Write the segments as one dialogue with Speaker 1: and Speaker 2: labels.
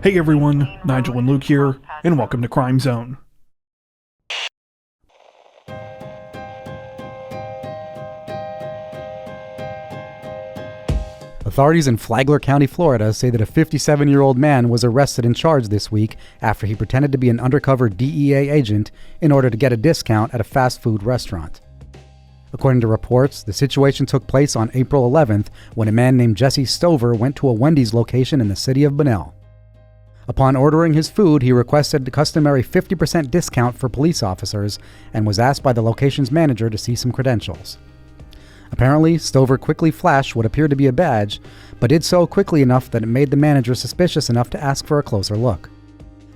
Speaker 1: Hey everyone, Nigel and Luke here, and welcome to Crime Zone.
Speaker 2: Authorities in Flagler County, Florida say that a 57-year-old man was arrested and charged this week after he pretended to be an undercover DEA agent in order to get a discount at a fast food restaurant. According to reports, the situation took place on April 11th when a man named Jesse Stover went to a Wendy's location in the city of Bunnell. Upon ordering his food, he requested the customary 50% discount for police officers and was asked by the location's manager to see some credentials. Apparently, Stover quickly flashed what appeared to be a badge, but did so quickly enough that it made the manager suspicious enough to ask for a closer look.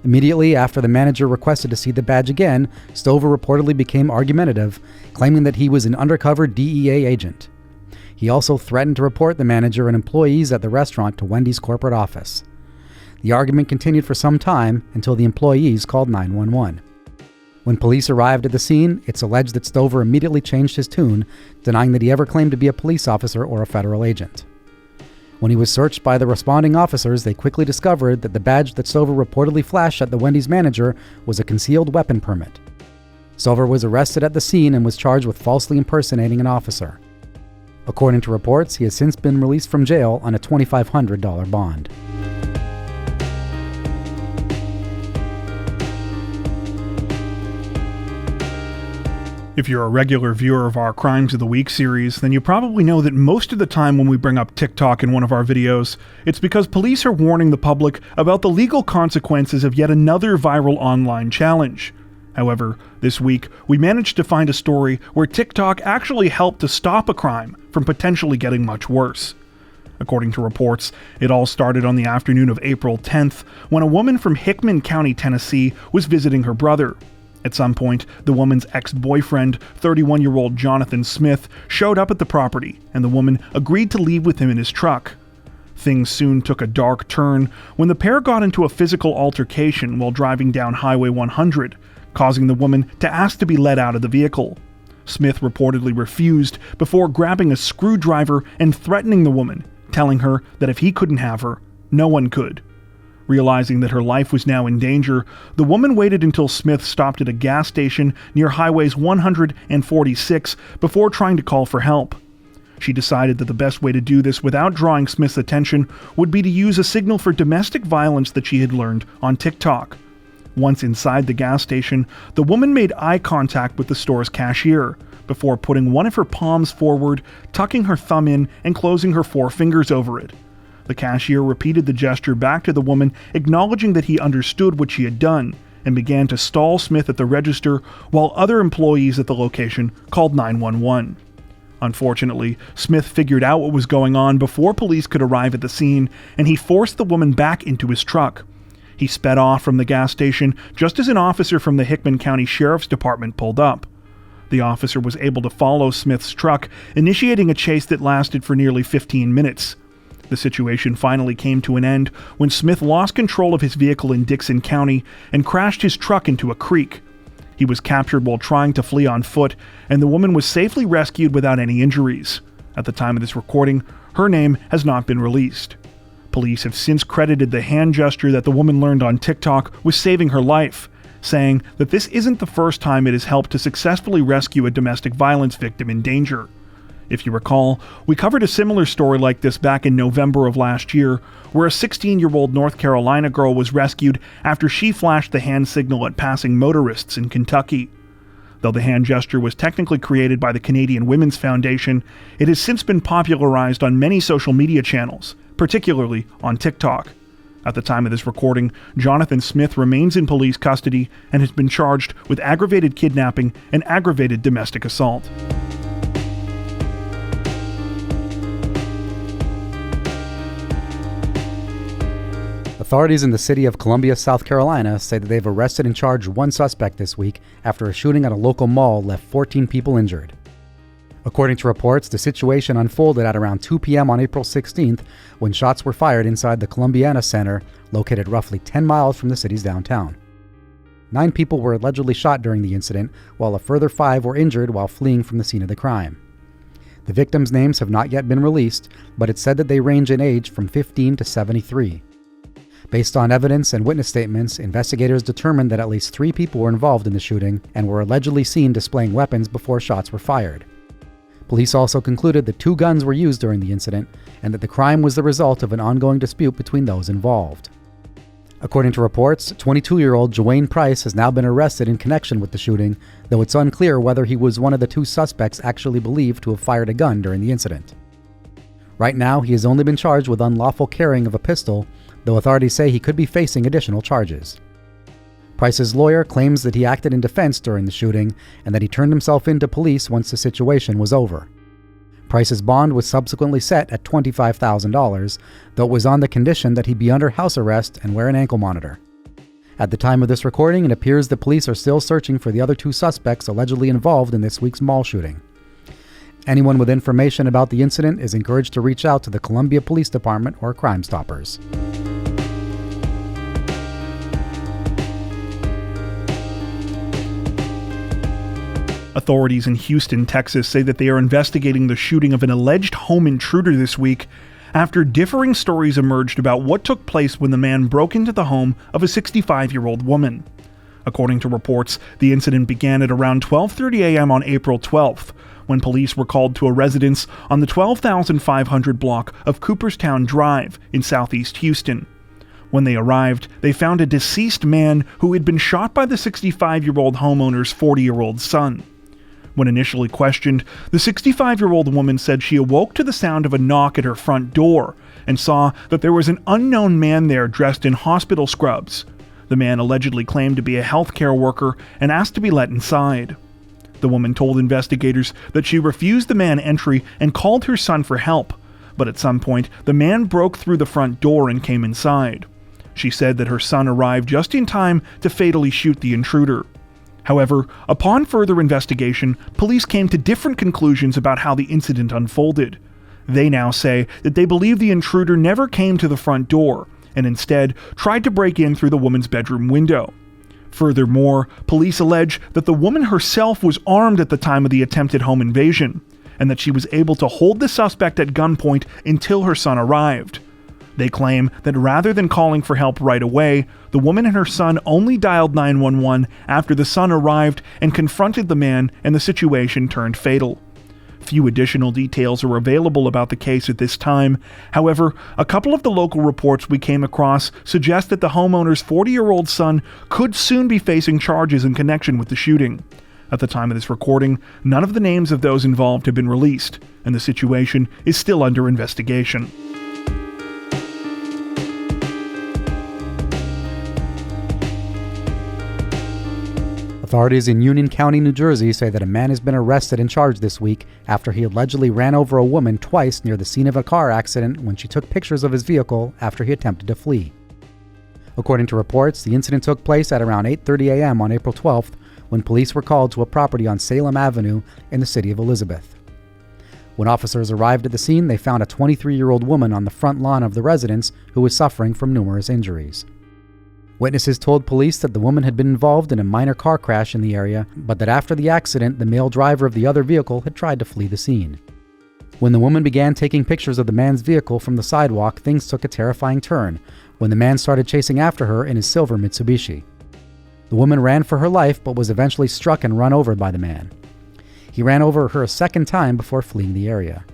Speaker 2: Immediately after the manager requested to see the badge again, Stover reportedly became argumentative, claiming that he was an undercover DEA agent. He also threatened to report the manager and employees at the restaurant to Wendy's corporate office. The argument continued for some time until the employees called 911. When police arrived at the scene, it's alleged that Stover immediately changed his tune, denying that he ever claimed to be a police officer or a federal agent. When he was searched by the responding officers, they quickly discovered that the badge that Stover reportedly flashed at the Wendy's manager was a concealed weapon permit. Stover was arrested at the scene and was charged with falsely impersonating an officer. According to reports, he has since been released from jail on a $2,500 bond.
Speaker 1: If you're a regular viewer of our Crimes of the Week series, then you probably know that most of the time when we bring up TikTok in one of our videos, it's because police are warning the public about the legal consequences of yet another viral online challenge. However, this week, we managed to find a story where TikTok actually helped to stop a crime from potentially getting much worse. According to reports, it all started on the afternoon of April 10th, when a woman from Hickman County, Tennessee, was visiting her brother. At some point, the woman's ex-boyfriend, 31-year-old Jonathan Smith, showed up at the property, and the woman agreed to leave with him in his truck. Things soon took a dark turn when the pair got into a physical altercation while driving down Highway 100, causing the woman to ask to be let out of the vehicle. Smith reportedly refused before grabbing a screwdriver and threatening the woman, telling her that if he couldn't have her, no one could. Realizing that her life was now in danger, the woman waited until Smith stopped at a gas station near Highways 100 and 46 before trying to call for help. She decided that the best way to do this without drawing Smith's attention would be to use a signal for domestic violence that she had learned on TikTok. Once inside the gas station, the woman made eye contact with the store's cashier before putting one of her palms forward, tucking her thumb in, and closing her four fingers over it. The cashier repeated the gesture back to the woman, acknowledging that he understood what she had done, and began to stall Smith at the register while other employees at the location called 911. Unfortunately, Smith figured out what was going on before police could arrive at the scene, and he forced the woman back into his truck. He sped off from the gas station just as an officer from the Hickman County Sheriff's Department pulled up. The officer was able to follow Smith's truck, initiating a chase that lasted for nearly 15 minutes. The situation finally came to an end when Smith lost control of his vehicle in Dickson County and crashed his truck into a creek. He was captured while trying to flee on foot, and the woman was safely rescued without any injuries. At the time of this recording, her name has not been released. Police have since credited the hand gesture that the woman learned on TikTok with saving her life, saying that this isn't the first time it has helped to successfully rescue a domestic violence victim in danger. If you recall, we covered a similar story like this back in November of last year, where a 16-year-old North Carolina girl was rescued after she flashed the hand signal at passing motorists in Kentucky. Though the hand gesture was technically created by the Canadian Women's Foundation, it has since been popularized on many social media channels, particularly on TikTok. At the time of this recording, Jonathan Smith remains in police custody and has been charged with aggravated kidnapping and aggravated domestic assault.
Speaker 2: Authorities in the city of Columbia, South Carolina, say that they've arrested and charged one suspect this week after a shooting at a local mall left 14 people injured. According to reports, the situation unfolded at around 2 p.m. on April 16th when shots were fired inside the Columbiana Center, located roughly 10 miles from the city's downtown. 9 people were allegedly shot during the incident, while a further 5 were injured while fleeing from the scene of the crime. The victims' names have not yet been released, but it's said that they range in age from 15 to 73. Based on evidence and witness statements, investigators determined that at least 3 people were involved in the shooting and were allegedly seen displaying weapons before shots were fired. Police also concluded that 2 guns were used during the incident and that the crime was the result of an ongoing dispute between those involved. According to reports, 22-year-old Jawayne Price has now been arrested in connection with the shooting, though it's unclear whether he was one of the 2 suspects actually believed to have fired a gun during the incident. Right now, he has only been charged with unlawful carrying of a pistol, though authorities say he could be facing additional charges. Price's lawyer claims that he acted in defense during the shooting and that he turned himself in to police once the situation was over. Price's bond was subsequently set at $25,000, though it was on the condition that he be under house arrest and wear an ankle monitor. At the time of this recording, it appears the police are still searching for the other 2 suspects allegedly involved in this week's mall shooting. Anyone with information about the incident is encouraged to reach out to the Columbia Police Department or Crime Stoppers.
Speaker 1: Authorities in Houston, Texas say that they are investigating the shooting of an alleged home intruder this week after differing stories emerged about what took place when the man broke into the home of a 65-year-old woman. According to reports, the incident began at around 12:30 a.m. on April 12th, when police were called to a residence on the 12,500 block of Cooperstown Drive in southeast Houston. When they arrived, they found a deceased man who had been shot by the 65-year-old homeowner's 40-year-old son. When initially questioned, the 65-year-old woman said she awoke to the sound of a knock at her front door and saw that there was an unknown man there dressed in hospital scrubs. The man allegedly claimed to be a healthcare worker and asked to be let inside. The woman told investigators that she refused the man entry and called her son for help, but at some point, the man broke through the front door and came inside. She said that her son arrived just in time to fatally shoot the intruder. However, upon further investigation, police came to different conclusions about how the incident unfolded. They now say that they believe the intruder never came to the front door, and instead tried to break in through the woman's bedroom window. Furthermore, police allege that the woman herself was armed at the time of the attempted home invasion, and that she was able to hold the suspect at gunpoint until her son arrived. They claim that rather than calling for help right away, the woman and her son only dialed 911 after the son arrived and confronted the man, and the situation turned fatal. Few additional details are available about the case at this time. However, a couple of the local reports we came across suggest that the homeowner's 40-year-old son could soon be facing charges in connection with the shooting. At the time of this recording, none of the names of those involved have been released, and the situation is still under investigation.
Speaker 2: Authorities in Union County, New Jersey say that a man has been arrested and charged this week after he allegedly ran over a woman twice near the scene of a car accident when she took pictures of his vehicle after he attempted to flee. According to reports, the incident took place at around 8:30 a.m. on April 12th when police were called to a property on Salem Avenue in the city of Elizabeth. When officers arrived at the scene, they found a 23-year-old woman on the front lawn of the residence who was suffering from numerous injuries. Witnesses told police that the woman had been involved in a minor car crash in the area, but that after the accident, the male driver of the other vehicle had tried to flee the scene. When the woman began taking pictures of the man's vehicle from the sidewalk, things took a terrifying turn when the man started chasing after her in his silver Mitsubishi. The woman ran for her life but was eventually struck and run over by the man. He ran over her a second time before fleeing the area.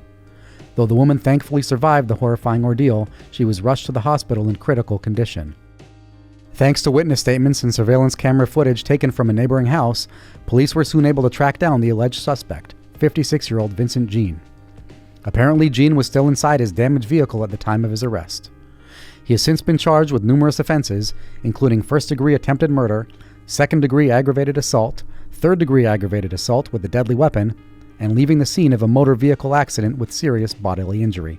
Speaker 2: Though the woman thankfully survived the horrifying ordeal, she was rushed to the hospital in critical condition. Thanks to witness statements and surveillance camera footage taken from a neighboring house, police were soon able to track down the alleged suspect, 56-year-old Vincent Jean. Apparently, Jean was still inside his damaged vehicle at the time of his arrest. He has since been charged with numerous offenses, including first-degree attempted murder, second-degree aggravated assault, third-degree aggravated assault with a deadly weapon, and leaving the scene of a motor vehicle accident with serious bodily injury.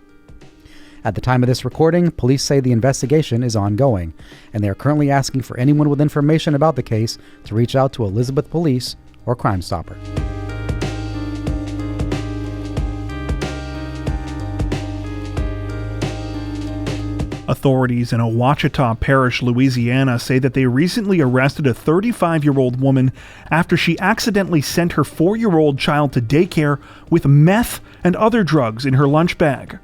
Speaker 2: At the time of this recording, police say the investigation is ongoing, and they are currently asking for anyone with information about the case to reach out to Elizabeth Police or Crime Stopper.
Speaker 1: Authorities in Ouachita Parish, Louisiana say that they recently arrested a 35-year-old woman after she accidentally sent her 4-year-old child to daycare with meth and other drugs in her lunch bag.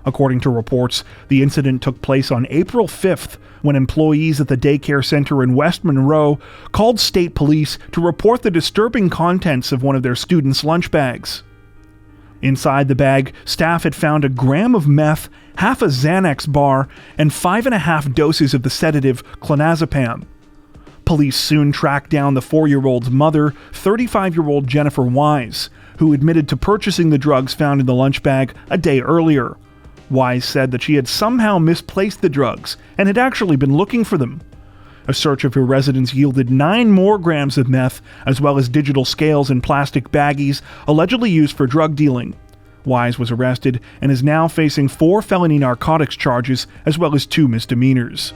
Speaker 1: According to reports, the incident took place on April 5th when employees at the daycare center in West Monroe called state police to report the disturbing contents of one of their students' lunch bags. Inside the bag, staff had found a gram of meth, half a Xanax bar, and 5.5 doses of the sedative clonazepam. Police soon tracked down the 4-year-old's mother, 35-year-old Jennifer Wise, who admitted to purchasing the drugs found in the lunch bag a day earlier. Wise said that she had somehow misplaced the drugs and had actually been looking for them. A search of her residence yielded 9 more grams of meth, as well as digital scales and plastic baggies allegedly used for drug dealing. Wise was arrested and is now facing 4 felony narcotics charges, as well as 2 misdemeanors.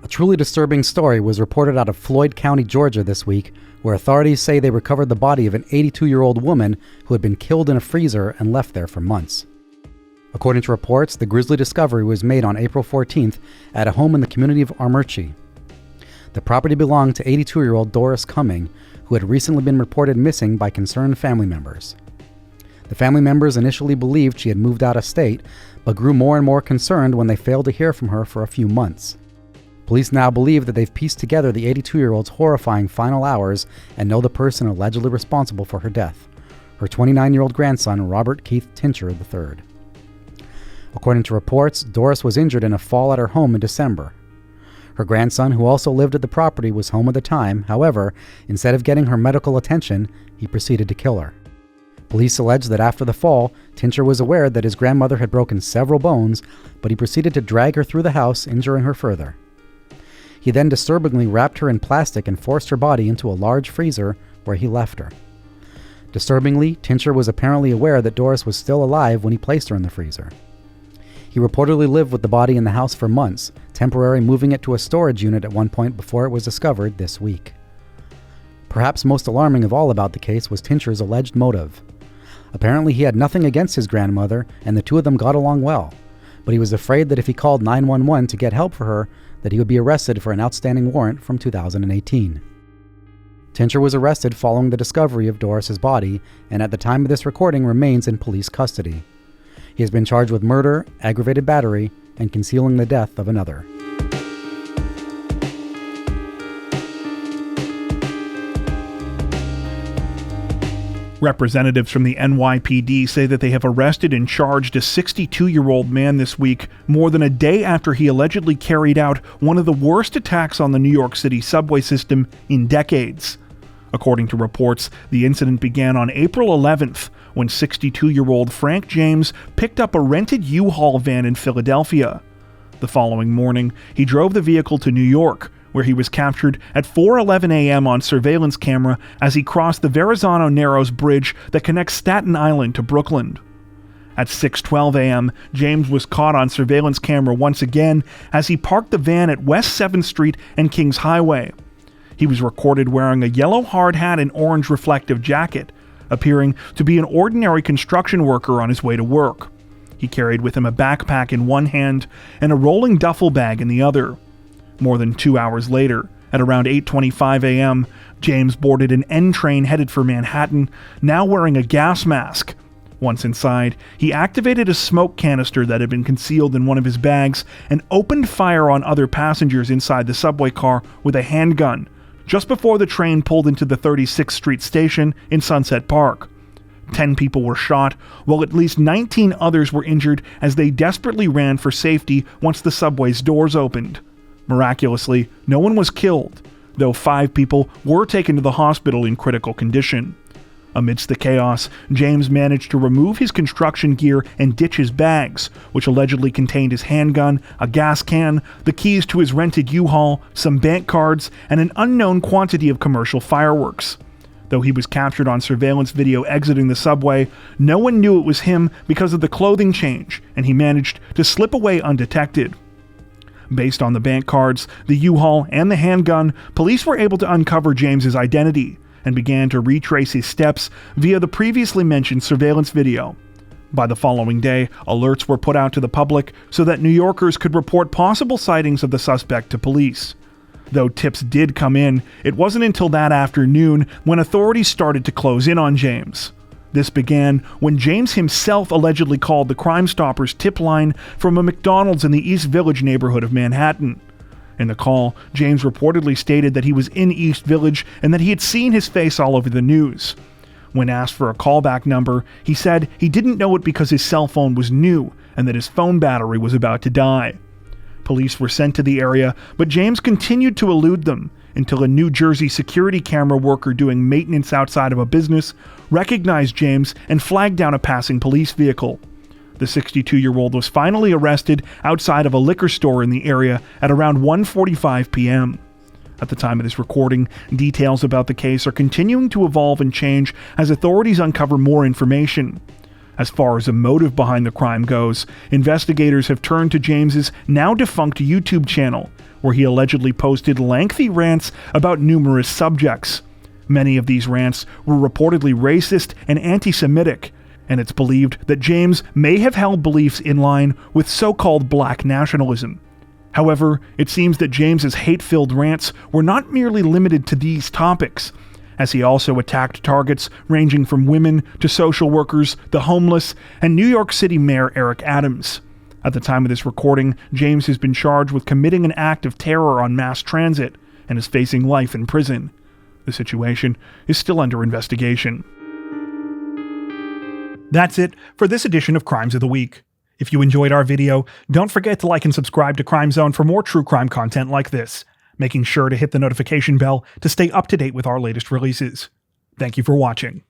Speaker 2: A truly disturbing story was reported out of Floyd County, Georgia this week, where authorities say they recovered the body of an 82-year-old woman who had been killed in a freezer and left there for months. According to reports, the grisly discovery was made on April 14th at a home in the community of Armurchie. The property belonged to 82-year-old Doris Cumming, who had recently been reported missing by concerned family members. The family members initially believed she had moved out of state, but grew more and more concerned when they failed to hear from her for a few months. Police now believe that they've pieced together the 82-year-old's horrifying final hours and know the person allegedly responsible for her death, her 29-year-old grandson, Robert Keith Tincher III. According to reports, Doris was injured in a fall at her home in December. Her grandson, who also lived at the property, was home at the time. However, instead of getting her medical attention, he proceeded to kill her. Police allege that after the fall, Tincher was aware that his grandmother had broken several bones, but he proceeded to drag her through the house, injuring her further. He then disturbingly wrapped her in plastic and forced her body into a large freezer where he left her. Disturbingly, Tincher was apparently aware that Doris was still alive when he placed her in the freezer. He reportedly lived with the body in the house for months, temporarily moving it to a storage unit at one point before it was discovered this week. Perhaps most alarming of all about the case was Tincher's alleged motive. Apparently he had nothing against his grandmother, and the two of them got along well, but he was afraid that if he called 911 to get help for her, that he would be arrested for an outstanding warrant from 2018. Tincher was arrested following the discovery of Doris's body, and at the time of this recording remains in police custody. He has been charged with murder, aggravated battery, and concealing the death of another.
Speaker 1: Representatives from the NYPD say that they have arrested and charged a 62-year-old man this week, more than a day after he allegedly carried out one of the worst attacks on the New York City subway system in decades. According to reports, the incident began on April 11th, when 62-year-old Frank James picked up a rented U-Haul van in Philadelphia. The following morning, he drove the vehicle to New York, where he was captured at 4:11 a.m. on surveillance camera as he crossed the Verrazano Narrows Bridge that connects Staten Island to Brooklyn. At 6:12 a.m., James was caught on surveillance camera once again as he parked the van at West 7th Street and Kings Highway. He was recorded wearing a yellow hard hat and orange reflective jacket, appearing to be an ordinary construction worker on his way to work. He carried with him a backpack in one hand and a rolling duffel bag in the other. More than 2 hours later, at around 8:25 a.m., James boarded an N train headed for Manhattan, now wearing a gas mask. Once inside, he activated a smoke canister that had been concealed in one of his bags and opened fire on other passengers inside the subway car with a handgun, just before the train pulled into the 36th Street station in Sunset Park. 10 people were shot, while at least 19 others were injured as they desperately ran for safety once the subway's doors opened. Miraculously, no one was killed, though 5 people were taken to the hospital in critical condition. Amidst the chaos, James managed to remove his construction gear and ditch his bags, which allegedly contained his handgun, a gas can, the keys to his rented U-Haul, some bank cards, and an unknown quantity of commercial fireworks. Though he was captured on surveillance video exiting the subway, no one knew it was him because of the clothing change, and he managed to slip away undetected. Based on the bank cards, the U-Haul, and the handgun, police were able to uncover James's identity and began to retrace his steps via the previously mentioned surveillance video. By the following day, alerts were put out to the public so that New Yorkers could report possible sightings of the suspect to police. Though tips did come in, it wasn't until that afternoon when authorities started to close in on James. This began when James himself allegedly called the Crime Stoppers tip line from a McDonald's in the East Village neighborhood of Manhattan. In the call, James reportedly stated that he was in East Village and that he had seen his face all over the news. When asked for a callback number, he said he didn't know it because his cell phone was new and that his phone battery was about to die. Police were sent to the area, but James continued to elude them until a New Jersey security camera worker doing maintenance outside of a business recognized James and flagged down a passing police vehicle. The 62-year-old was finally arrested outside of a liquor store in the area at around 1:45 p.m. At the time of this recording, details about the case are continuing to evolve and change as authorities uncover more information. As far as the motive behind the crime goes, investigators have turned to James's now-defunct YouTube channel, where he allegedly posted lengthy rants about numerous subjects. Many of these rants were reportedly racist and anti-Semitic, and it's believed that James may have held beliefs in line with so-called black nationalism. However, it seems that James's hate-filled rants were not merely limited to these topics, as he also attacked targets ranging from women to social workers, the homeless, and New York City Mayor Eric Adams. At the time of this recording, James has been charged with committing an act of terror on mass transit and is facing life in prison. The situation is still under investigation. That's it for this edition of Crimes of the Week. If you enjoyed our video, don't forget to like and subscribe to Crime Zone for more true crime content like this, making sure to hit the notification bell to stay up to date with our latest releases. Thank you for watching.